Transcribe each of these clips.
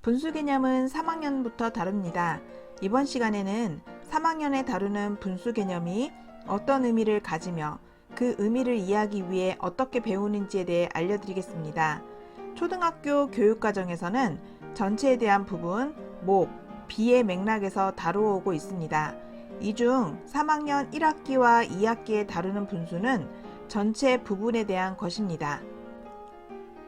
분수 개념은 3학년부터 다룹니다. 이번 시간에는 3학년에 다루는 분수 개념이 어떤 의미를 가지며 그 의미를 이해하기 위해 어떻게 배우는지에 대해 알려드리겠습니다. 초등학교 교육과정에서는 전체에 대한 부분, 목, 비의 맥락에서 다루어오고 있습니다. 이 중 3학년 1학기와 2학기에 다루는 분수는 전체 부분에 대한 것입니다.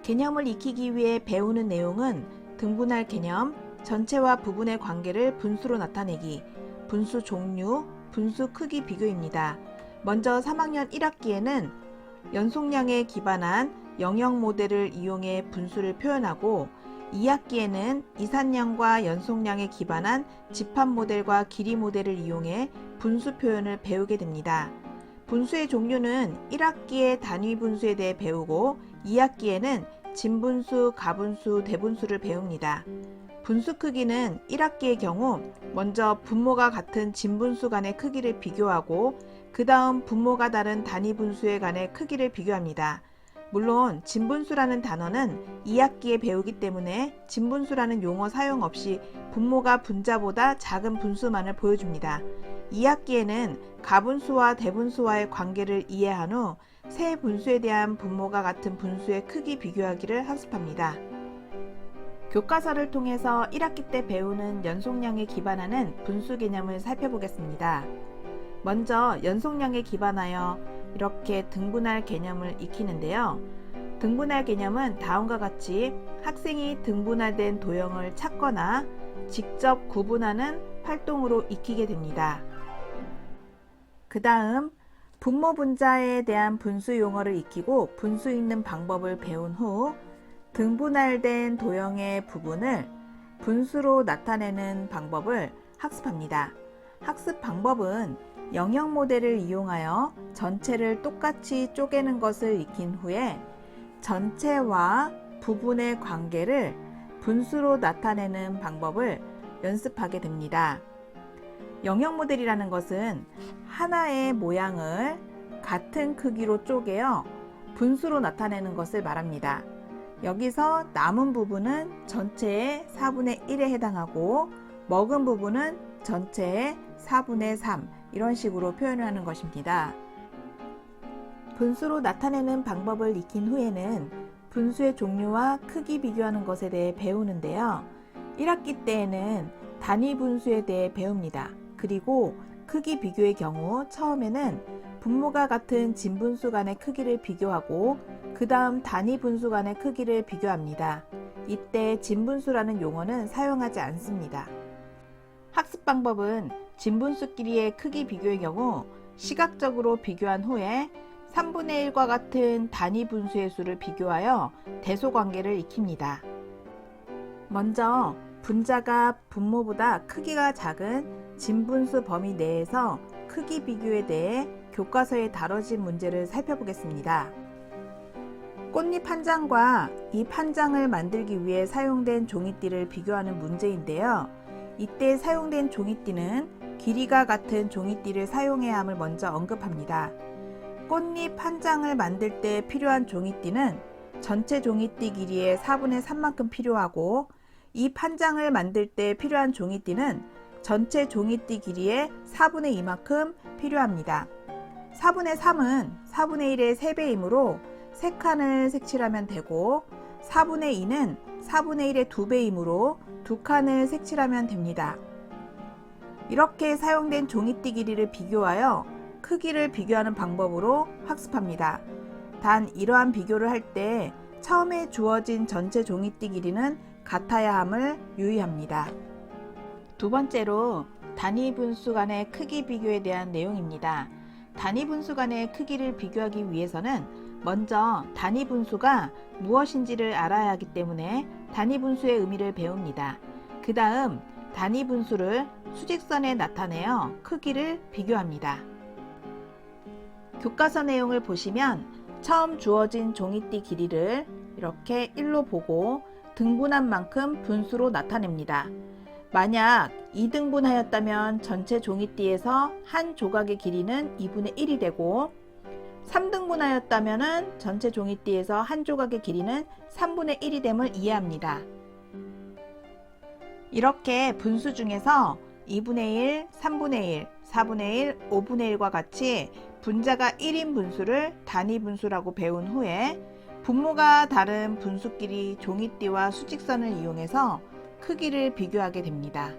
개념을 익히기 위해 배우는 내용은 등분할 개념, 전체와 부분의 관계를 분수로 나타내기, 분수 종류, 분수 크기 비교입니다. 먼저 3학년 1학기에는 연속량에 기반한 영역 모델을 이용해 분수를 표현하고 2학기에는 이산량과 연속량에 기반한 집합 모델과 길이 모델을 이용해 분수 표현을 배우게 됩니다. 분수의 종류는 1학기에 단위 분수에 대해 배우고 2학기에는 진분수, 가분수, 대분수를 배웁니다. 분수 크기는 1학기의 경우 먼저 분모가 같은 진분수 간의 크기를 비교하고 그 다음 분모가 다른 단위 분수에 간의 크기를 비교합니다. 물론 진분수라는 단어는 2학기에 배우기 때문에 진분수라는 용어 사용 없이 분모가 분자보다 작은 분수만을 보여줍니다. 2학기에는 가분수와 대분수와의 관계를 이해한 후 세 분수에 대한 분모가 같은 분수의 크기 비교하기를 학습합니다. 교과서를 통해서 1학기 때 배우는 연속량에 기반하는 분수 개념을 살펴보겠습니다. 먼저 연속량에 기반하여 이렇게 등분할 개념을 익히는데요. 등분할 개념은 다음과 같이 학생이 등분할된 도형을 찾거나 직접 구분하는 활동으로 익히게 됩니다. 그 다음 분모 분자에 대한 분수 용어를 익히고 분수 읽는 방법을 배운 후 등분할된 도형의 부분을 분수로 나타내는 방법을 학습합니다. 학습 방법은 영역 모델을 이용하여 전체를 똑같이 쪼개는 것을 익힌 후에 전체와 부분의 관계를 분수로 나타내는 방법을 연습하게 됩니다. 영역 모델이라는 것은 하나의 모양을 같은 크기로 쪼개어 분수로 나타내는 것을 말합니다. 여기서 남은 부분은 전체의 4분의 1에 해당하고 먹은 부분은 전체의 4분의 3 이런 식으로 표현하는 것입니다. 분수로 나타내는 방법을 익힌 후에는 분수의 종류와 크기 비교하는 것에 대해 배우는데요. 1학기 때에는 단위 분수에 대해 배웁니다. 그리고 크기 비교의 경우 처음에는 분모가 같은 진분수 간의 크기를 비교하고 그 다음 단위 분수 간의 크기를 비교합니다. 이때 진분수라는 용어는 사용하지 않습니다. 학습 방법은 진분수끼리의 크기 비교의 경우 시각적으로 비교한 후에 3분의 1과 같은 단위 분수의 수를 비교하여 대소관계를 익힙니다. 먼저 분자가 분모보다 크기가 작은 진분수 범위 내에서 크기 비교에 대해 교과서에 다뤄진 문제를 살펴보겠습니다. 꽃잎 한 장과 잎 한 장을 만들기 위해 사용된 종이띠를 비교하는 문제인데요. 이때 사용된 종이띠는 길이가 같은 종이띠를 사용해야 함을 먼저 언급합니다. 꽃잎 한 장을 만들 때 필요한 종이띠는 전체 종이띠 길이의 4분의 3만큼 필요하고 잎 한 장을 만들 때 필요한 종이띠는 전체 종이띠 길이의 4분의 2만큼 필요합니다. 4분의 3은 4분의 1의 3배이므로 3칸을 색칠하면 되고 4분의 2는 4분의 1의 2배이므로 2칸을 색칠하면 됩니다. 이렇게 사용된 종이띠 길이를 비교하여 크기를 비교하는 방법으로 학습합니다. 단 이러한 비교를 할 때 처음에 주어진 전체 종이띠 길이는 같아야 함을 유의합니다. 두 번째로 단위 분수 간의 크기 비교에 대한 내용입니다. 단위 분수 간의 크기를 비교하기 위해서는 먼저 단위 분수가 무엇인지를 알아야 하기 때문에 단위 분수의 의미를 배웁니다. 그 다음 단위 분수를 수직선에 나타내어 크기를 비교합니다. 교과서 내용을 보시면 처음 주어진 종이띠 길이를 이렇게 1로 보고 등분한 만큼 분수로 나타냅니다. 만약 2등분하였다면 전체 종이띠에서 한 조각의 길이는 2분의 1이 되고 3등분하였다면 전체 종이띠에서 한 조각의 길이는 3분의 1이 됨을 이해합니다. 이렇게 분수 중에서 2분의 1, 3분의 1, 4분의 1, 5분의 1과 같이 분자가 1인 분수를 단위 분수라고 배운 후에 분모가 다른 분수끼리 종이띠와 수직선을 이용해서 크기를 비교하게 됩니다.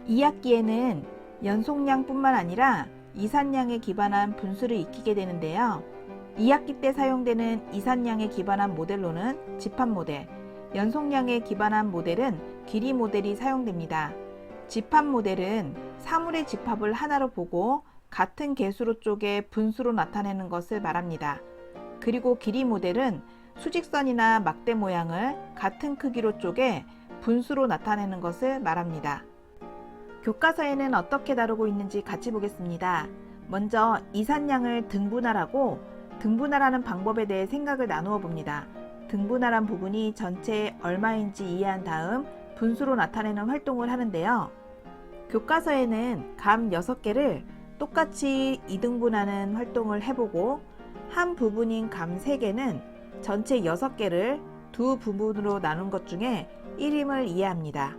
2학기에는 연속량뿐만 아니라 이산량에 기반한 분수를 익히게 되는데요. 2학기 때 사용되는 이산량에 기반한 모델로는 집합 모델, 연속량에 기반한 모델은 길이 모델이 사용됩니다. 집합 모델은 사물의 집합을 하나로 보고 같은 개수로 쪼개 분수로 나타내는 것을 말합니다. 그리고 길이 모델은 수직선이나 막대 모양을 같은 크기로 쪼개 분수로 나타내는 것을 말합니다. 교과서에는 어떻게 다루고 있는지 같이 보겠습니다. 먼저 이산량을 등분하라고 등분하라는 방법에 대해 생각을 나누어 봅니다. 등분하란 부분이 전체에 얼마인지 이해한 다음 분수로 나타내는 활동을 하는데요. 교과서에는 감 6개를 똑같이 이등분하는 활동을 해보고 한 부분인 감 3개는 전체 6개를 두 부분으로 나눈 것 중에 1임을 이해합니다.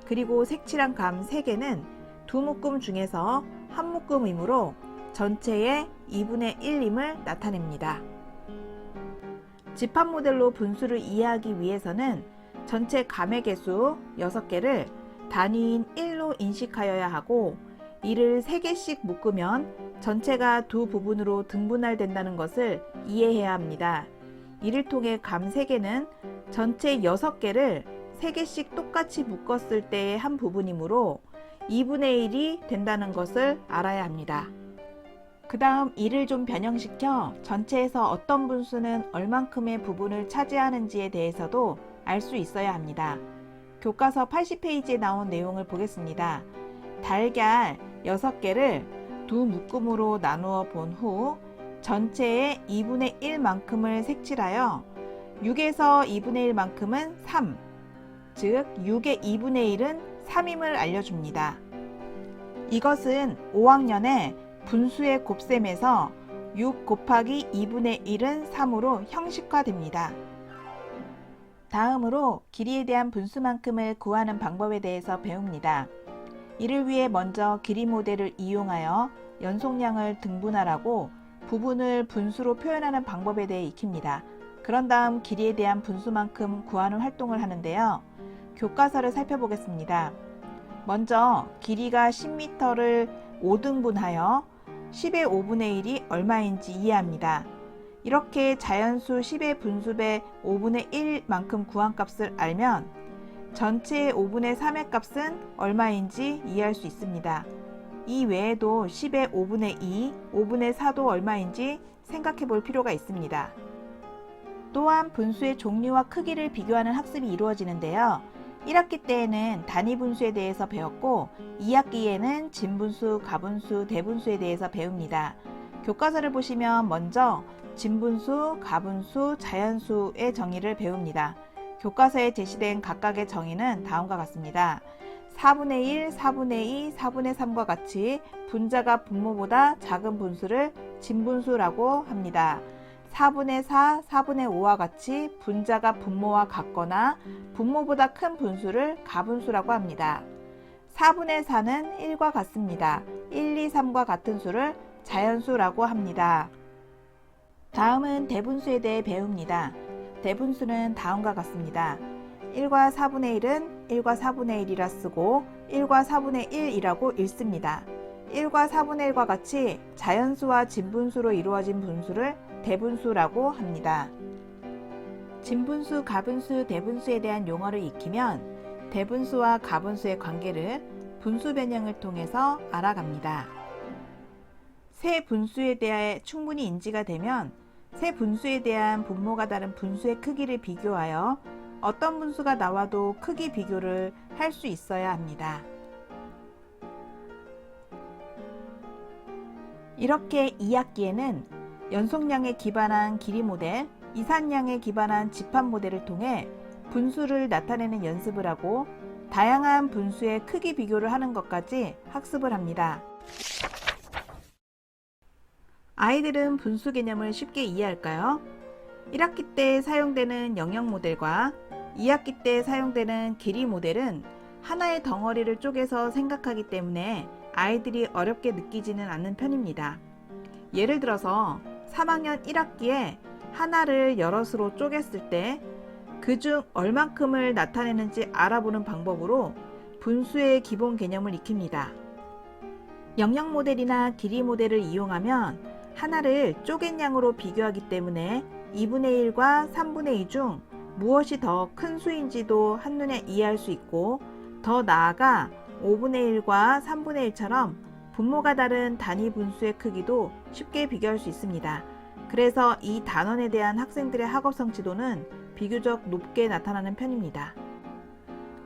그리고 색칠한 감 3개는 두 묶음 중에서 한 묶음이므로 전체의 2분의 1임을 나타냅니다. 집합 모델로 분수를 이해하기 위해서는 전체 감의 개수 6개를 단위인 1로 인식하여야 하고 이를 3개씩 묶으면 전체가 두 부분으로 등분할 된다는 것을 이해해야 합니다. 이를 통해 감 3개는 전체 6개를 3개씩 똑같이 묶었을 때의 한 부분이므로 2분의 1이 된다는 것을 알아야 합니다. 그 다음 이를 좀 변형시켜 전체에서 어떤 분수는 얼만큼의 부분을 차지하는지에 대해서도 알 수 있어야 합니다. 교과서 80페이지에 나온 내용을 보겠습니다. 달걀 6개를 두 묶음으로 나누어 본 후 전체의 2분의 1만큼을 색칠하여 6에서 2분의 1만큼은 3, 즉 6의 2분의 1은 3임을 알려줍니다. 이것은 5학년에 분수의 곱셈에서 6 곱하기 2분의 1은 3으로 형식화됩니다. 다음으로 길이에 대한 분수만큼을 구하는 방법에 대해서 배웁니다. 이를 위해 먼저 길이 모델을 이용하여 연속량을 등분하라고 부분을 분수로 표현하는 방법에 대해 익힙니다. 그런 다음 길이에 대한 분수만큼 구하는 활동을 하는데요. 교과서를 살펴보겠습니다. 먼저 길이가 10m를 5등분하여 10의 5분의 1이 얼마인지 이해합니다. 이렇게 자연수 10의 분수배 5분의 1만큼 구한 값을 알면 전체의 5분의 3의 값은 얼마인지 이해할 수 있습니다. 이 외에도 10의 5분의 2, 5분의 4도 얼마인지 생각해 볼 필요가 있습니다. 또한 분수의 종류와 크기를 비교하는 학습이 이루어지는데요. 1학기 때에는 단위 분수에 대해서 배웠고 2학기에는 진분수, 가분수, 대분수에 대해서 배웁니다. 교과서를 보시면 먼저 진분수, 가분수, 자연수의 정의를 배웁니다. 교과서에 제시된 각각의 정의는 다음과 같습니다. 4분의 1, 4분의 2, 4분의 3과 같이 분자가 분모보다 작은 분수를 진분수라고 합니다. 4분의 4, 4분의 5와 같이 분자가 분모와 같거나 분모보다 큰 분수를 가분수라고 합니다. 4분의 4는 1과 같습니다. 1, 2, 3과 같은 수를 자연수라고 합니다. 다음은 대분수에 대해 배웁니다. 대분수는 다음과 같습니다. 1과 4분의 1은 1과 4분의 1이라 쓰고 1과 4분의 1이라고 읽습니다. 1과 4분의 1과 같이 자연수와 진분수로 이루어진 분수를 대분수라고 합니다. 진분수, 가분수, 대분수에 대한 용어를 익히면 대분수와 가분수의 관계를 분수 변형을 통해서 알아갑니다. 세 분수에 대해 충분히 인지가 되면 세 분수에 대한 분모가 다른 분수의 크기를 비교하여 어떤 분수가 나와도 크기 비교를 할 수 있어야 합니다. 이렇게 2학기에는 연속량에 기반한 길이 모델, 이산량에 기반한 집합 모델을 통해 분수를 나타내는 연습을 하고 다양한 분수의 크기 비교를 하는 것까지 학습을 합니다. 아이들은 분수 개념을 쉽게 이해할까요? 1학기 때 사용되는 영역 모델과 2학기 때 사용되는 길이 모델은 하나의 덩어리를 쪼개서 생각하기 때문에 아이들이 어렵게 느끼지는 않는 편입니다. 예를 들어서 3학년 1학기에 하나를 여럿으로 쪼갰을 때 그중 얼만큼을 나타내는지 알아보는 방법으로 분수의 기본 개념을 익힙니다. 영역 모델이나 길이 모델을 이용하면 하나를 쪼갠 양으로 비교하기 때문에 2분의 1과 3분의 2 중 무엇이 더 큰 수인지도 한눈에 이해할 수 있고, 더 나아가 5분의 1과 3분의 1처럼 분모가 다른 단위 분수의 크기도 쉽게 비교할 수 있습니다. 그래서 이 단원에 대한 학생들의 학업 성취도는 비교적 높게 나타나는 편입니다.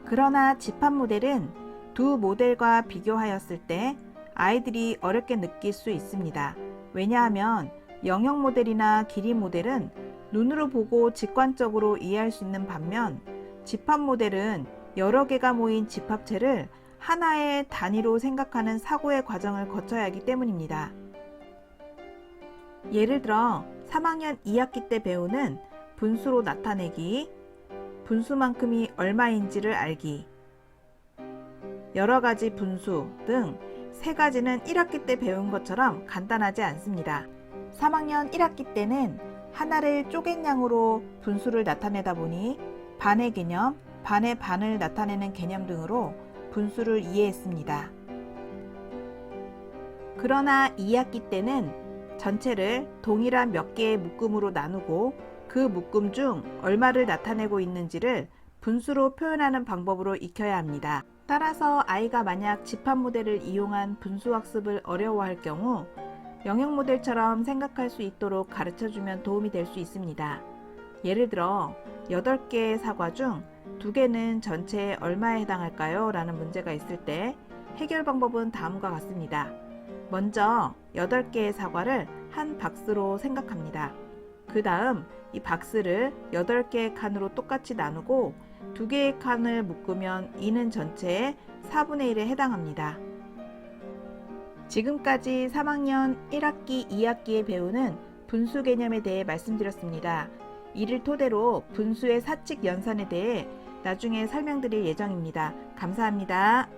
그러나 집합 모델은 두 모델과 비교하였을 때 아이들이 어렵게 느낄 수 있습니다. 왜냐하면 영역 모델이나 길이 모델은 눈으로 보고 직관적으로 이해할 수 있는 반면, 집합 모델은 여러 개가 모인 집합체를 하나의 단위로 생각하는 사고의 과정을 거쳐야 하기 때문입니다. 예를 들어 3학년 2학기 때 배우는 분수로 나타내기, 분수만큼이 얼마인지를 알기, 여러 가지 분수 등 세 가지는 1학기 때 배운 것처럼 간단하지 않습니다. 3학년 1학기 때는 하나를 쪼갠 양으로 분수를 나타내다 보니 반의 개념, 반의 반을 나타내는 개념 등으로 분수를 이해했습니다. 그러나 2학기 때는 전체를 동일한 몇 개의 묶음으로 나누고 그 묶음 중 얼마를 나타내고 있는지를 분수로 표현하는 방법으로 익혀야 합니다. 따라서 아이가 만약 집합 모델을 이용한 분수 학습을 어려워할 경우 영역 모델처럼 생각할 수 있도록 가르쳐주면 도움이 될 수 있습니다. 예를 들어 8개의 사과 중 2개는 전체에 얼마에 해당할까요? 라는 문제가 있을 때 해결 방법은 다음과 같습니다. 먼저 8개의 사과를 한 박스로 생각합니다. 그 다음 이 박스를 8개의 칸으로 똑같이 나누고 2개의 칸을 묶으면 이는 전체의 4분의 1에 해당합니다. 지금까지 3학년 1학기, 2학기에 배우는 분수 개념에 대해 말씀드렸습니다. 이를 토대로 분수의 사칙 연산에 대해 나중에 설명드릴 예정입니다. 감사합니다.